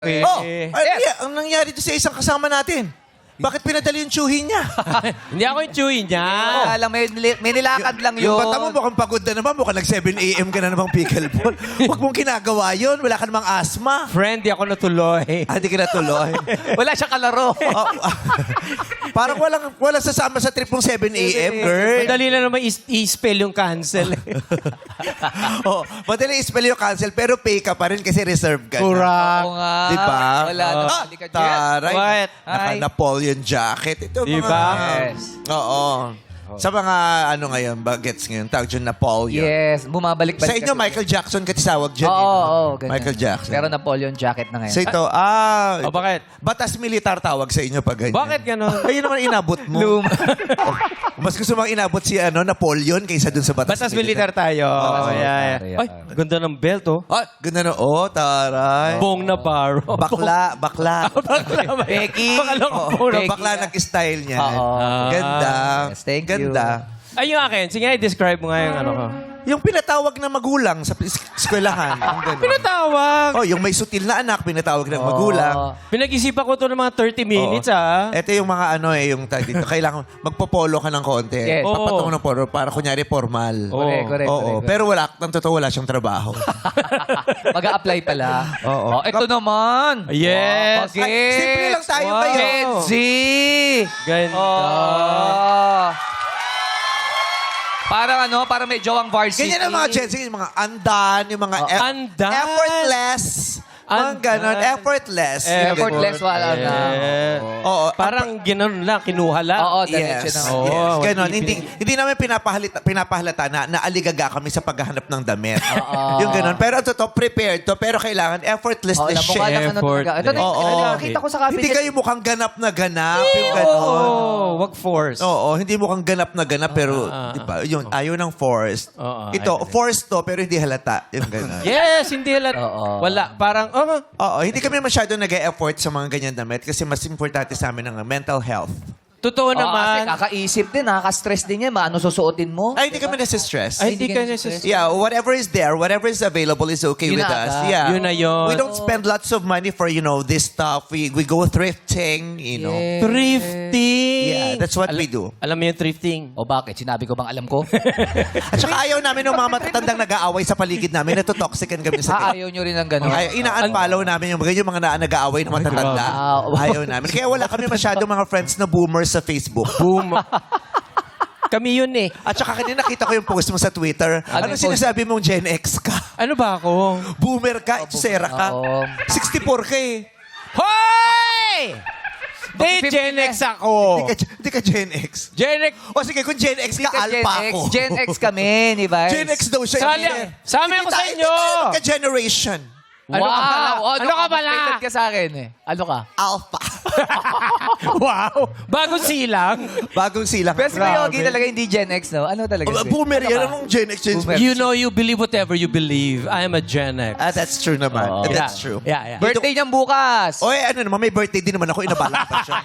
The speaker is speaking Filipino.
Oh, ang nangyari doon sa isang kasama natin? Bakit pinadali yung tsuhin niya? Hindi ako yung chewy niya. Alam, may nilakad lang yun. Yung bata mo mukhang pagod na naman. Mukhang nag-7 a.m. ka na namang pickleball. Huwag mong ginagawa yun. Wala ka namang asthma. Friend, di ako natuloy. Hindi ka natuloy. Wala siya kalaro. Parang walang sasama sa trip mong 7 a.m., girl. Madali na naman i-spell yung cancel. Oh, madali i-spell yung cancel, pero pay ka pa rin kasi reserve ka na. Correct. Oo nga. Diba? Wala na. Ah, Halika, Jet. taray. What? Naka-Napoleon jacket. Ito Diba? Yes. Oo. Sa mga ngayon, bagets ngayon, tawag dyan Napoleon. Yes, bumabalik-balik. Sa inyo, kasi. Michael Jackson katisawag dyan. Oo, eh. ganyan. Michael Jackson. Pero Napoleon jacket na ngayon. So ito, Oh, bakit? batas militar tawag sa inyo pag ganyan. Bakit ganon? Ayun naman inabot mo. Luma. Mas gusto mong inabot si Napoleon kaysa dun sa batas, Batas militar tayo. Batas Oh, yeah, militar, yeah. Ay, yeah. ganda ng belt, oh. Ah, ganda na. Oh, taray. Bong Navarro. Bakla. Bakla ba? Becky. Bakala ko Oo, puro Becky. Bakla nag-style niya. Oo. Ganda. Yes, thank you. Ganda. Ay, yung akin. Sige, i-describe mo nga yung ano ko. Yung pinatawag na magulang sa eskwelahan. Yung ganun. Pinatawag. Oh, yung may sutil na anak, pinatawag ng magulang. Pinag-isipan ko to ng mga 30 minutes, ah. Ito yung mga yung tag dito. Kailangan magpopolo ka ng konti. Yes. Papatungo ng polo para kunyari formal. Correct. Oo. Pero ng totoo wala siyang trabaho. Mag-a-apply pala. Oo. Oh, ito naman. Yes. Wow, Ay, simple lang tayo Wow. kayo. Gen Z. Ganda. Oh. Parang may jowang varsity. Ganyan ang mga Gen Z, yung mga andan, yung mga Andan. effortless. Mga ganon, Andan. effortless. Effortless, wala na. Oo. Parang gano'n lang, kinuha lang. Oo, Yes. diretso na. Oo. Yes. wag Ganon. pipili. Hindi namin pinapahalata na aligaga kami sa paghahanap ng damit. Yung ganon. Pero ang totoo, prepared to. Pero kailangan effortless Oh, na mukha shit. lang ano talaga. Ito na Oo. nakita ko sa cabinet. Hindi kayo mukhang ganap na ganap. Yung ganon. Oo, wag force. Oo, hindi mukhang ganap na ganap, pero di ba, yun, ayaw ng forced. Oo, Ito, forced to, pero hindi halata. Yung ganon. Yes, hindi lahat. Oo. Wala. Parang, Oo, hindi kami masyado nag-e-effort sa mga ganyan damit kasi mas importante sa amin ang mental health. totoo Kasi naman. kakaisip din, nakaka-stress din yan. Ano susuotin mo? Ay, hindi kami nasa-stress. Ay, hindi ka Hindi necessary. Yeah, whatever is there, whatever is available is okay Yun with na us. agad. Yeah. Yun na yun. We don't spend lots of money for, this stuff. We go thrifting, Yeah. Thrifting. Yeah, that's what we do. Alam mo yung thrifting? O bakit? Sinabi ko bang alam ko? At saka ayaw namin ng mga matatandang nag-aaway sa paligid namin. Natotoxican kami sa Ayaw nyo rin ng gano'n. Ay, ina-unfollow namin yung mga nag-aaway na matatanda. Wow. Ayaw namin. Kaya wala kami masyado mga friends na boomers sa Facebook. Boom. Kami yun eh. At saka kanina nakita ko yung post mo sa Twitter. Ano Ano yung sinasabi mong Gen X ka? Ano ba ako? Boomer ka? Sera ka? Oo. 64 ka eh. Hoy! Di, 50 Gen na. X ako. Hindi ka Gen X. Gen X. O sige, kung Gen X ka, Gen alpha X. ako. Gen X kami, di ba? Gen X daw siya. Sali- sali ako sa inyo. Ka-generation. Ano ka pala? Wow! Ano ka pala? Updated ka sa akin eh. Ano ka? Alpha. Wow. Bagong silang. Bagong silang. Pero si Yogi talaga hindi Gen X, no? Ano talaga? Boomer yan. Anong Gen X? Boomer. You know, you believe whatever you believe. I am a Gen X. That's true naman. Oo. That's true. Yeah. Birthday niyang bukas. Oy, ano naman, may birthday din naman ako. Inabalak pa siya.